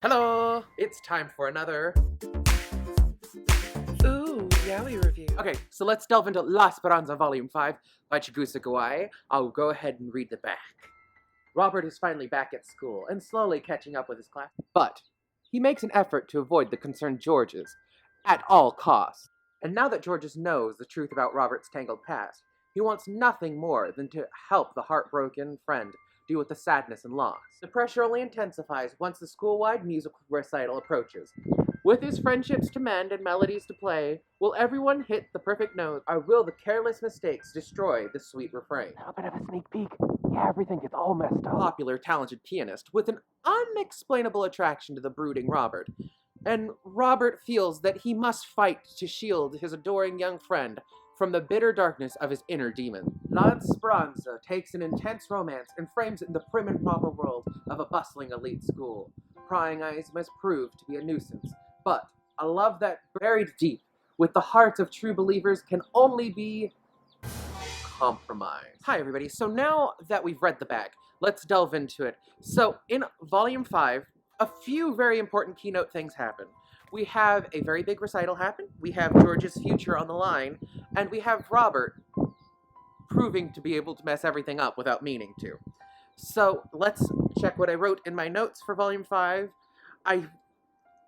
Hello! It's time for another Yaoi review. Okay, so let's delve into La Esperanza Volume 5 by Chigusa Kawaii. I'll go ahead and read the back. Robert is finally back at school and slowly catching up with his class, but he makes an effort to avoid the concerned Georges at all costs. And now that Georges knows the truth about Robert's tangled past, he wants nothing more than to help the heartbroken friend deal with the sadness and loss. The pressure only intensifies once the school-wide musical recital approaches. With his friendships to mend and melodies to play, will everyone hit the perfect note, or will the careless mistakes destroy the sweet refrain? A bit of a sneak peek. Yeah, everything gets all messed up. Popular, talented pianist with an unexplainable attraction to the brooding Robert. And Robert feels that he must fight to shield his adoring young friend from the bitter darkness of his inner demon. La Esperanza takes an intense romance and frames it in the prim and proper world of a bustling elite school. Prying eyes must prove to be a nuisance, but a love that buried deep with the hearts of true believers can only be compromised. Hi everybody, so now that we've read the back, let's delve into it. So in Volume 5, a few very important keynote things happen. We have a very big recital happen, we have George's future on the line, and we have Robert proving to be able to mess everything up without meaning to. So let's check what I wrote in my notes for Volume 5.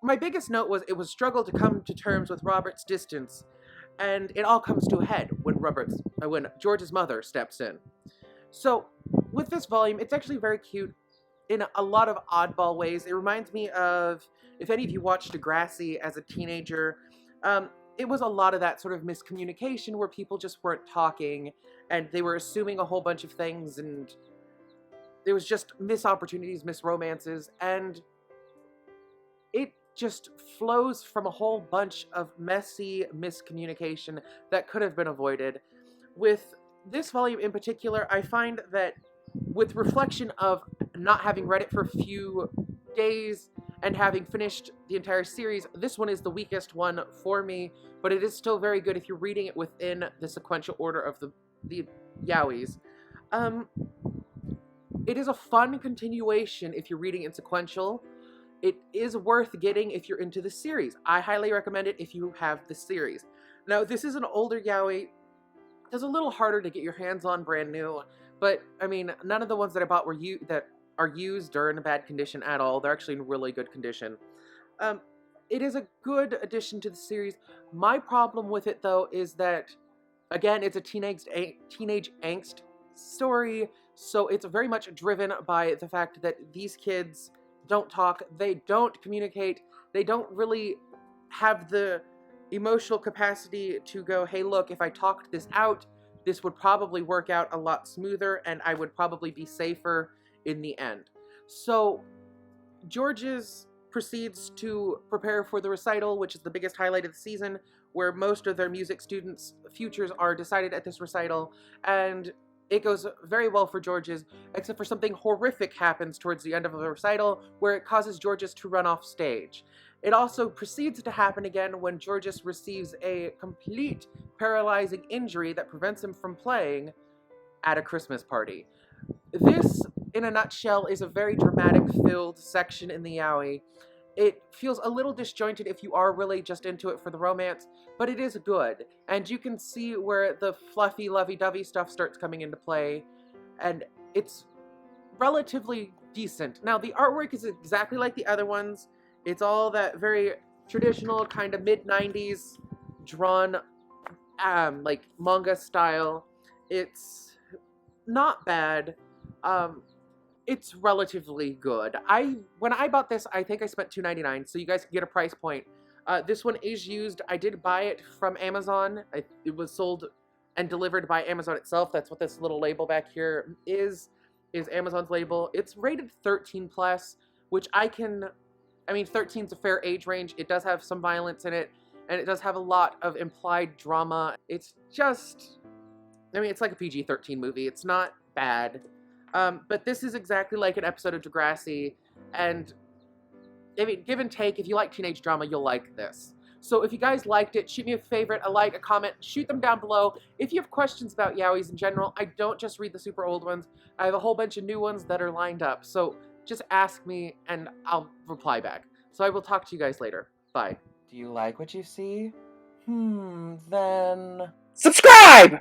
My biggest note was it was struggle to come to terms with Robert's distance, and it all comes to a head when George's mother steps in. So with this volume, it's actually very cute in a lot of oddball ways. It reminds me of, if any of you watched Degrassi as a teenager, it was a lot of that sort of miscommunication where people just weren't talking and they were assuming a whole bunch of things, and there was just missed opportunities, missed romances, and it just flows from a whole bunch of messy miscommunication that could have been avoided. With this volume in particular, I find that with reflection of not having read it for a few days and having finished the entire series, this one is the weakest one for me, but it is still very good if you're reading it within the sequential order of the Yaois. It is a fun continuation if you're reading in sequential. It is worth getting if you're into the series. I highly recommend it if you have the series. Now, this is an older Yaoi. It's a little harder to get your hands on brand new, but I mean, none of the ones that I bought that are used or in a bad condition at all. They're actually in really good condition. It is a good addition to the series. My problem with it, though, is that, again, it's a teenage angst story, so it's very much driven by the fact that these kids don't talk, they don't communicate, they don't really have the emotional capacity to go, hey look, if I talked this out, this would probably work out a lot smoother and I would probably be safer in the end. So Georges proceeds to prepare for the recital, which is the biggest highlight of the season, where most of their music students' futures are decided at this recital, and it goes very well for Georges, except for something horrific happens towards the end of the recital where it causes Georges to run off stage. It also proceeds to happen again when Georges receives a complete paralyzing injury that prevents him from playing at a Christmas party. This, in a nutshell, is a very dramatic-filled section in the Yaoi. It feels a little disjointed if you are really just into it for the romance, but it is good, and you can see where the fluffy, lovey-dovey stuff starts coming into play, and it's relatively decent. Now, the artwork is exactly like the other ones. It's all that very traditional kind of mid-90s drawn, like manga style. It's not bad. It's relatively good. When I bought this, I think I spent $2.99, so you guys can get a price point. This one is used. I did buy it from Amazon. It was sold and delivered by Amazon itself. That's what this little label back here is Amazon's label. It's rated 13+, which I mean, 13 is a fair age range. It does have some violence in it, and it does have a lot of implied drama. It's just, I mean, it's like a PG-13 movie. It's not bad. But this is exactly like an episode of Degrassi, and I mean, give and take, if you like teenage drama, you'll like this. So if you guys liked it, shoot me a favorite, a like, a comment, shoot them down below. If you have questions about Yaois in general, I don't just read the super old ones. I have a whole bunch of new ones that are lined up. So just ask me and I'll reply back. So I will talk to you guys later. Bye. Do you like what you see? Then... Subscribe!